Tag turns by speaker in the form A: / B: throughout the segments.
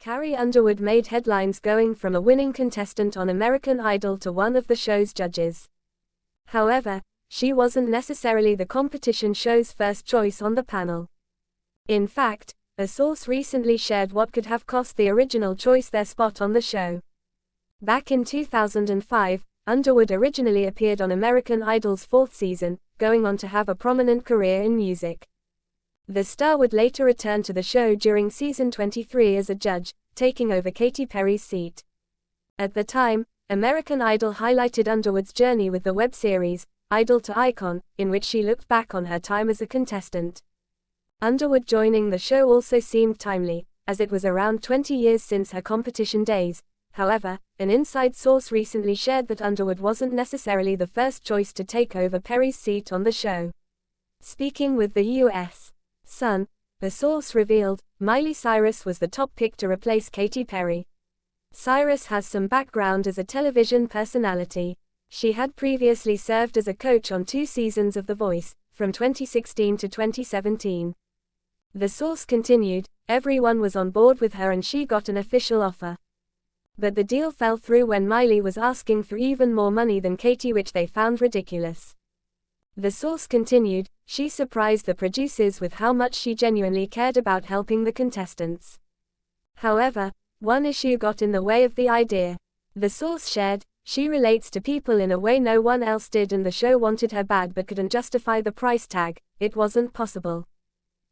A: Carrie Underwood made headlines going from a winning contestant on American Idol to one of the show's judges. However, she wasn't necessarily the competition show's first choice on the panel. In fact, a source recently shared what could have cost the original choice their spot on the show. Back in 2005, Underwood originally appeared on American Idol's fourth season, going on to have a prominent career in music. The star would later return to the show during season 23 as a judge, taking over Katy Perry's seat. At the time, American Idol highlighted Underwood's journey with the web series, Idol to Icon, in which she looked back on her time as a contestant. Underwood joining the show also seemed timely, as it was around 20 years since her competition days. However, an inside source recently shared that Underwood wasn't necessarily the first choice to take over Perry's seat on the show. Speaking with the U.S. Sun, a source revealed, Miley Cyrus was the top pick to replace Katy Perry. Cyrus has some background as a television personality. She had previously served as a coach on 2 seasons of The Voice, from 2016 to 2017. The source continued, everyone was on board with her and she got an official offer. But the deal fell through when Miley was asking for even more money than Katy, which they found ridiculous. The source continued, she surprised the producers with how much she genuinely cared about helping the contestants. However, one issue got in the way of the idea. The source shared, she relates to people in a way no one else did and the show wanted her bad but couldn't justify the price tag, it wasn't possible.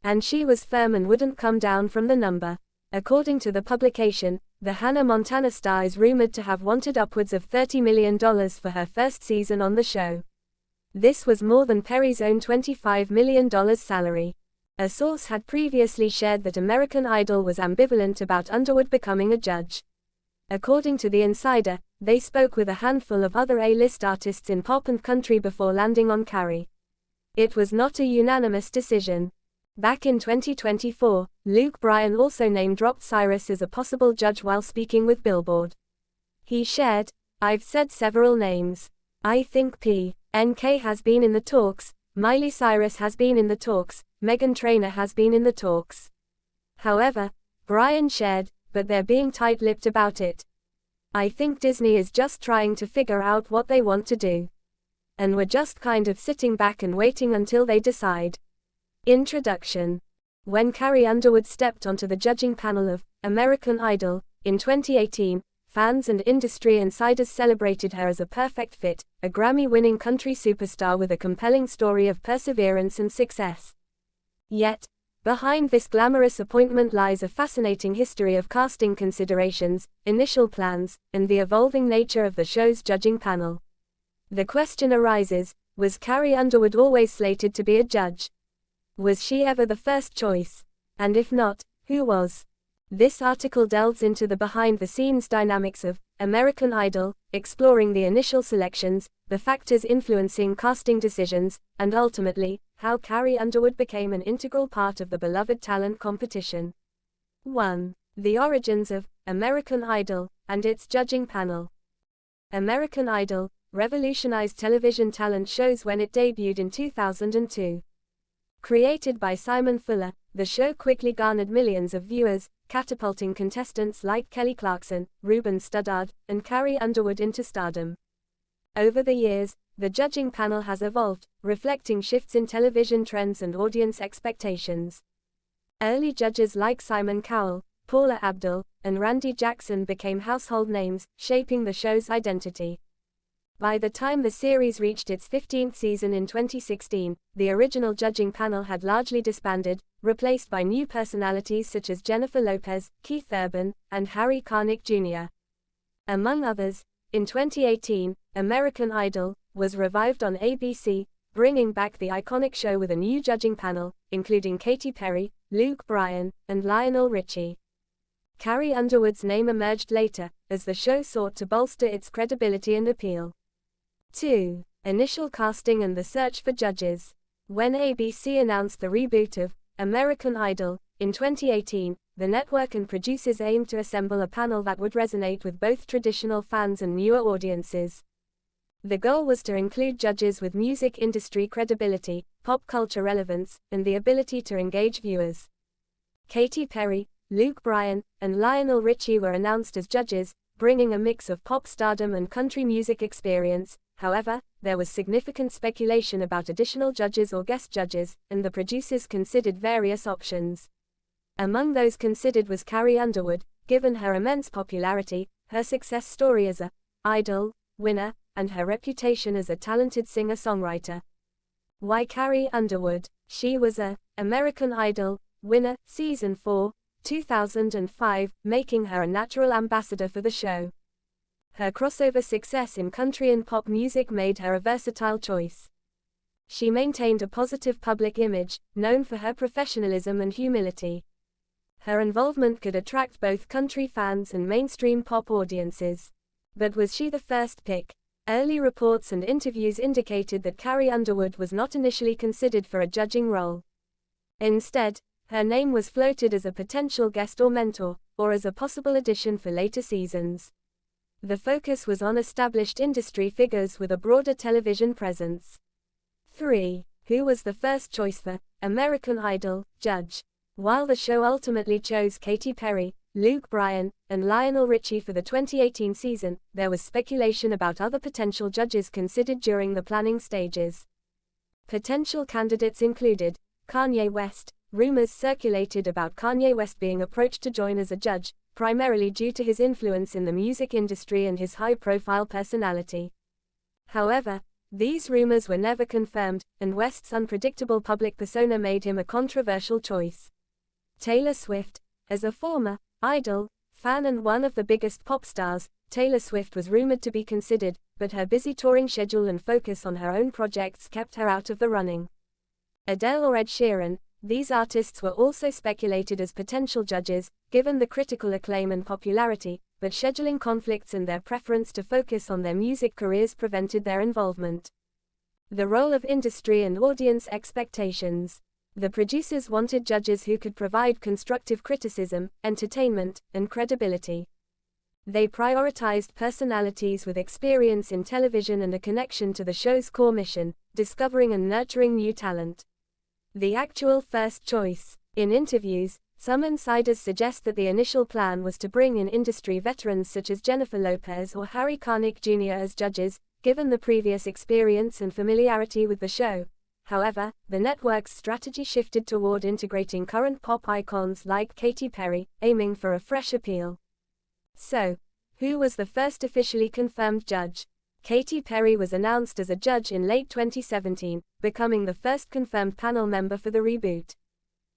A: And she was firm and wouldn't come down from the number. According to the publication, the Hannah Montana star is rumored to have wanted upwards of $30 million for her first season on the show. This was more than Perry's own $25 million salary. A source had previously shared that American Idol was ambivalent about Underwood becoming a judge. According to The Insider, they spoke with a handful of other A-list artists in pop and country before landing on Carrie. It was not a unanimous decision. Back in 2024, Luke Bryan also name-dropped Cyrus as a possible judge while speaking with Billboard. He shared, I've said several names. I think P.N.K. has been in the talks, Miley Cyrus has been in the talks, Meghan Trainor has been in the talks. However, Bryan shared, but they're being tight-lipped about it. I think Disney is just trying to figure out what they want to do. And we're just kind of sitting back and waiting until they decide. Introduction. When Carrie Underwood stepped onto the judging panel of American Idol in 2018, fans and industry insiders celebrated her as a perfect fit, a Grammy-winning country superstar with a compelling story of perseverance and success. Yet, behind this glamorous appointment lies a fascinating history of casting considerations, initial plans, and the evolving nature of the show's judging panel. The question arises, was Carrie Underwood always slated to be a judge? Was she ever the first choice? And if not, who was? This article delves into the behind-the-scenes dynamics of American Idol, exploring the initial selections, the factors influencing casting decisions, and ultimately, how Carrie Underwood became an integral part of the beloved talent competition. 1. The origins of American Idol and its judging panel. American Idol revolutionized television talent shows when it debuted in 2002. Created by Simon Fuller, the show quickly garnered millions of viewers, catapulting contestants like Kelly Clarkson, Ruben Studdard, and Carrie Underwood into stardom. Over the years, the judging panel has evolved, reflecting shifts in television trends and audience expectations. Early judges like Simon Cowell, Paula Abdul, and Randy Jackson became household names, shaping the show's identity. By the time the series reached its 15th season in 2016, the original judging panel had largely disbanded, replaced by new personalities such as Jennifer Lopez, Keith Urban, and Harry Connick Jr. Among others, in 2018, American Idol was revived on ABC, bringing back the iconic show with a new judging panel, including Katy Perry, Luke Bryan, and Lionel Richie. Carrie Underwood's name emerged later, as the show sought to bolster its credibility and appeal. 2. Initial casting and the search for judges. When ABC announced the reboot of American Idol in 2018, the network and producers aimed to assemble a panel that would resonate with both traditional fans and newer audiences. The goal was to include judges with music industry credibility, pop culture relevance, and the ability to engage viewers. Katy Perry, Luke Bryan, and Lionel Richie were announced as judges, bringing a mix of pop stardom and country music experience. However, there was significant speculation about additional judges or guest judges, and the producers considered various options. Among those considered was Carrie Underwood, given her immense popularity, her success story as a Idol winner, and her reputation as a talented singer-songwriter. Why Carrie Underwood? She was a American Idol winner, Season 4, 2005, making her a natural ambassador for the show. Her crossover success in country and pop music made her a versatile choice. She maintained a positive public image, known for her professionalism and humility. Her involvement could attract both country fans and mainstream pop audiences. But was she the first pick? Early reports and interviews indicated that Carrie Underwood was not initially considered for a judging role. Instead, her name was floated as a potential guest or mentor, or as a possible addition for later seasons. The focus was on established industry figures with a broader television presence. 3. Who was the first choice for American Idol judge? While the show ultimately chose Katy Perry, Luke Bryan, and Lionel Richie for the 2018 season, there was speculation about other potential judges considered during the planning stages. Potential candidates included Kanye West. Rumors circulated about Kanye West being approached to join as a judge, primarily due to his influence in the music industry and his high-profile personality. However, these rumors were never confirmed, and West's unpredictable public persona made him a controversial choice. Taylor Swift. As a former Idol fan and one of the biggest pop stars, Taylor Swift was rumored to be considered, but her busy touring schedule and focus on her own projects kept her out of the running. Adele or Ed Sheeran. These artists were also speculated as potential judges, given the critical acclaim and popularity, but scheduling conflicts and their preference to focus on their music careers prevented their involvement. The role of industry and audience expectations. The producers wanted judges who could provide constructive criticism, entertainment, and credibility. They prioritized personalities with experience in television and a connection to the show's core mission, discovering and nurturing new talent. The actual first choice. In interviews, some insiders suggest that the initial plan was to bring in industry veterans such as Jennifer Lopez or Harry Connick Jr. as judges, given the previous experience and familiarity with the show. However, the network's strategy shifted toward integrating current pop icons like Katy Perry, aiming for a fresh appeal. So, who was the first officially confirmed judge? Katy Perry was announced as a judge in late 2017, becoming the first confirmed panel member for the reboot.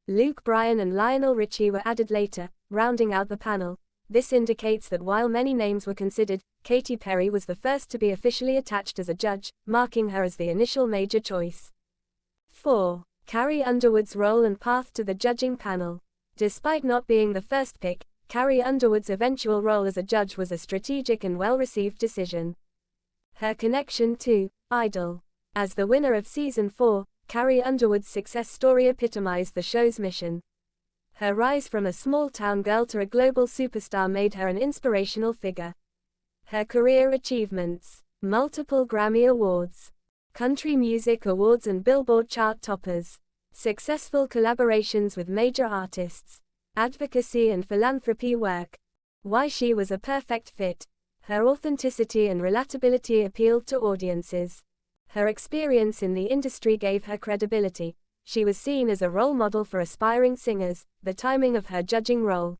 A: Luke Bryan and Lionel Richie were added later, rounding out the panel. This indicates that while many names were considered, Katy Perry was the first to be officially attached as a judge, marking her as the initial major choice. 4. Carrie Underwood's role and path to the judging panel. Despite not being the first pick, Carrie Underwood's eventual role as a judge was a strategic and well-received decision. Her connection to Idol. As the winner of Season 4, Carrie Underwood's success story epitomized the show's mission. Her rise from a small-town girl to a global superstar made her an inspirational figure. Her career achievements. Multiple Grammy Awards, Country Music Awards and Billboard chart toppers. Successful collaborations with major artists. Advocacy and philanthropy work. Why she was a perfect fit. Her authenticity and relatability appealed to audiences. Her experience in the industry gave her credibility. She was seen as a role model for aspiring singers. The timing of her judging role.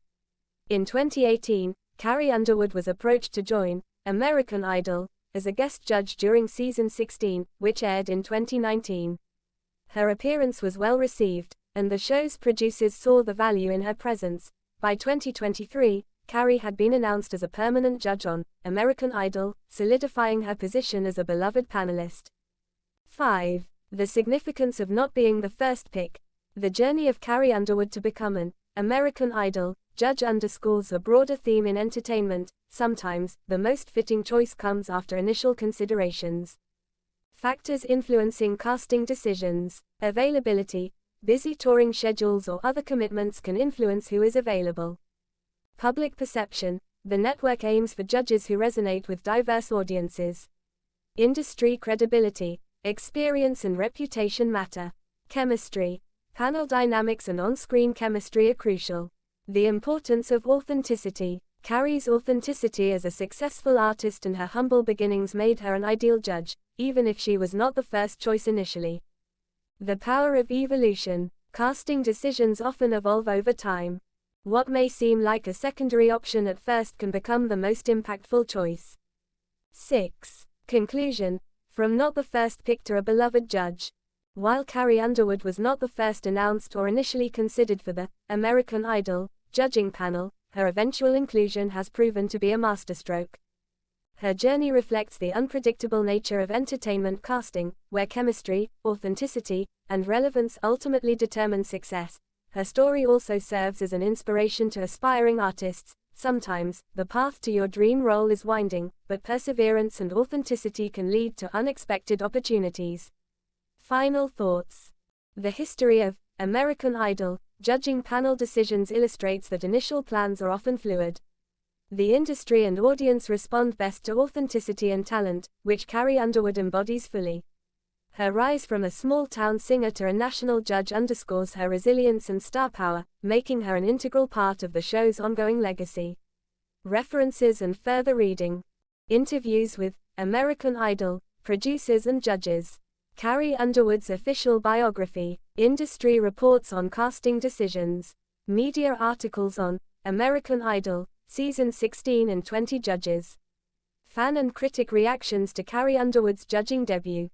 A: In 2018, Carrie Underwood was approached to join American Idol as a guest judge during Season 16, which aired in 2019. Her appearance was well received, and the show's producers saw the value in her presence. By 2023, Carrie had been announced as a permanent judge on American Idol, solidifying her position as a beloved panelist. 5. The significance of not being the first pick. The journey of Carrie Underwood to become an American Idol judge underscores a broader theme in entertainment. Sometimes, the most fitting choice comes after initial considerations. Factors influencing casting decisions. Availability. Busy touring schedules or other commitments can influence who is available. Public perception. The network aims for judges who resonate with diverse audiences. Industry credibility. Experience and reputation matter. Chemistry. Panel dynamics and on-screen chemistry are crucial. The importance of authenticity. Carrie's authenticity as a successful artist and her humble beginnings made her an ideal judge, even if she was not the first choice initially. The power of evolution. Casting decisions often evolve over time. What may seem like a secondary option at first can become the most impactful choice. 6. Conclusion. From not the first pick to a beloved judge. While Carrie Underwood was not the first announced or initially considered for the American Idol judging panel, her eventual inclusion has proven to be a masterstroke. Her journey reflects the unpredictable nature of entertainment casting, where chemistry, authenticity, and relevance ultimately determine success. Her story also serves as an inspiration to aspiring artists. Sometimes, the path to your dream role is winding, but perseverance and authenticity can lead to unexpected opportunities. Final thoughts. The history of American Idol judging panel decisions illustrates that initial plans are often fluid. The industry and audience respond best to authenticity and talent, which Carrie Underwood embodies fully. Her rise from a small-town singer to a national judge underscores her resilience and star power, making her an integral part of the show's ongoing legacy. References and further reading. Interviews with American Idol producers and judges. Carrie Underwood's official biography. Industry reports on casting decisions. Media articles on American Idol, Season 16 and 20 judges. Fan and critic reactions to Carrie Underwood's judging debut.